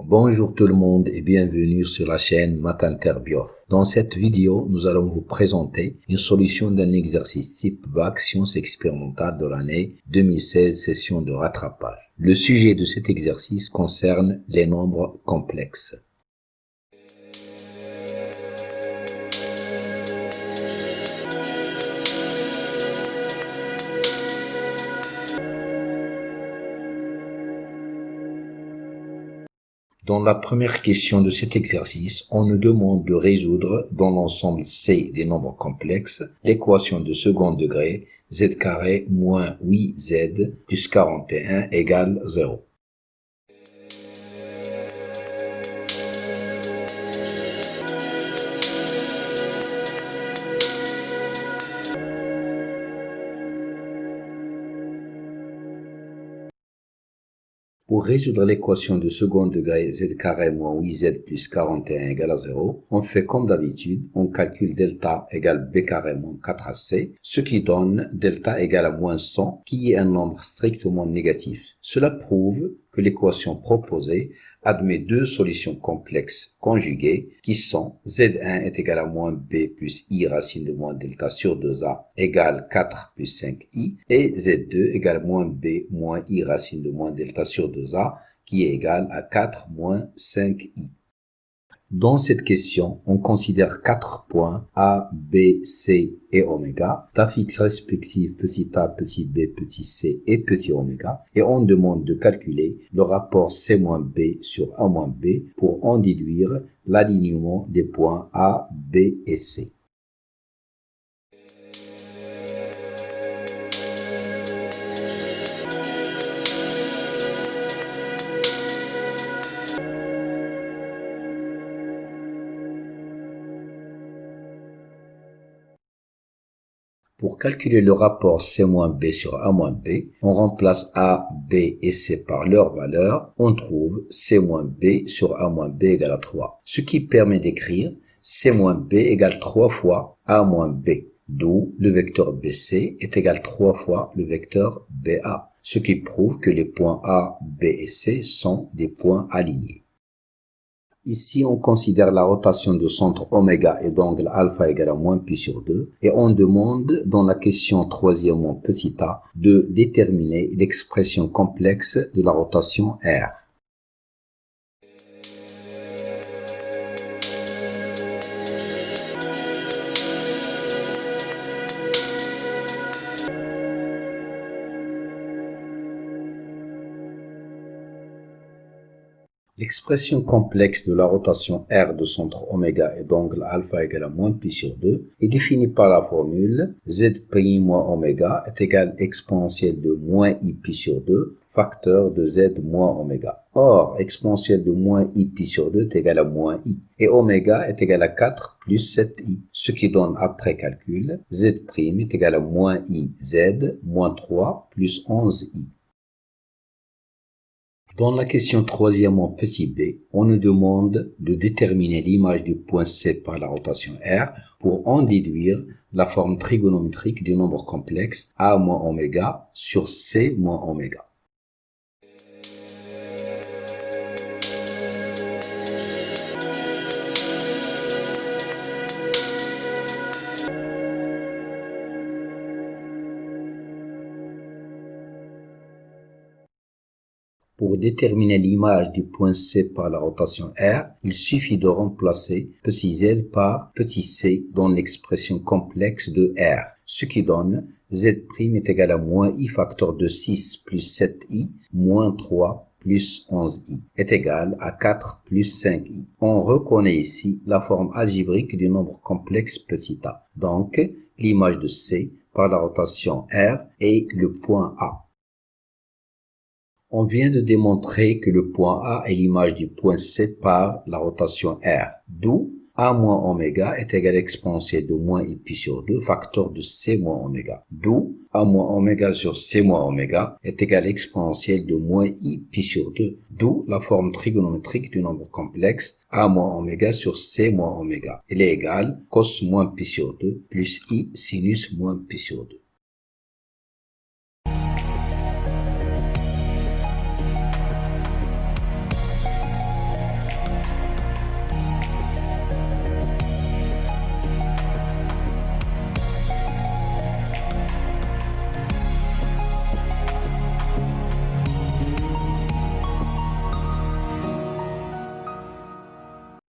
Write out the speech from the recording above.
Bonjour tout le monde et bienvenue sur la chaîne Matinterbiof. Dans cette vidéo, nous allons vous présenter une solution d'un exercice type Bac Sciences expérimentales de l'année 2016 session de rattrapage. Le sujet de cet exercice concerne les nombres complexes. Dans la première question de cet exercice, on nous demande de résoudre dans l'ensemble C des nombres complexes l'équation de second degré z carré moins 8z plus 41 égale 0. Pour résoudre l'équation de second degré z carré moins 8z plus 41 égale à 0, on fait comme d'habitude, on calcule delta égale b carré moins 4ac, ce qui donne delta égale à moins 100, qui est un nombre strictement négatif. Cela prouve que l'équation proposée admet deux solutions complexes conjuguées qui sont z1 est égal à moins b plus i racine de moins delta sur 2a égale 4 plus 5i et z2 égale à moins b moins i racine de moins delta sur 2a qui est égal à 4 moins 5i. Dans cette question, on considère 4 points A, B, C et oméga, d'affixe respectifs petit a, petit b, petit c et petit oméga, et on demande de calculer le rapport C-B sur A-B pour en déduire l'alignement des points A, B et C. Pour calculer le rapport C-B sur A-B, on remplace A, B et C par leur valeur. On trouve C-B sur A-B égale à 3. Ce qui permet d'écrire C-B égale 3 fois A-B, d'où le vecteur BC est égal 3 fois le vecteur BA, ce qui prouve que les points A, B et C sont des points alignés. Ici, on considère la rotation de centre oméga et d'angle alpha égale à moins pi sur 2 et on demande dans la question troisièmement petit a de déterminer l'expression complexe de la rotation R. L'expression complexe de la rotation R de centre oméga et d'angle alpha égale à moins pi sur 2 est définie par la formule z' moins oméga est égal exponentielle de moins i pi sur 2 facteur de z moins oméga. Or, exponentielle de moins i pi sur 2 est égal à moins i et oméga est égal à 4 plus 7i, ce qui donne après calcul z' est égal à moins i z moins 3 plus 11i. Dans la question troisièmement petit b, on nous demande de déterminer l'image du point C par la rotation R pour en déduire la forme trigonométrique du nombre complexe A moins oméga sur C moins oméga. Pour déterminer l'image du point C par la rotation R, il suffit de remplacer petit z par petit c dans l'expression complexe de R, ce qui donne z' est égal à moins i facteur de 6 plus 7i moins 3 plus 11i est égal à 4 plus 5i. On reconnaît ici la forme algébrique du nombre complexe petit a. Donc, l'image de C par la rotation R est le point A. On vient de démontrer que le point A est l'image du point C par la rotation R, d'où A moins oméga est égal à exponentielle de moins i pi sur 2 facteur de C moins oméga, d'où A moins oméga sur C moins oméga est égal à exponentielle de moins i pi sur 2, d'où la forme trigonométrique du nombre complexe A moins oméga sur C moins oméga. Elle est égale cos moins pi sur 2 plus i sinus moins pi sur 2.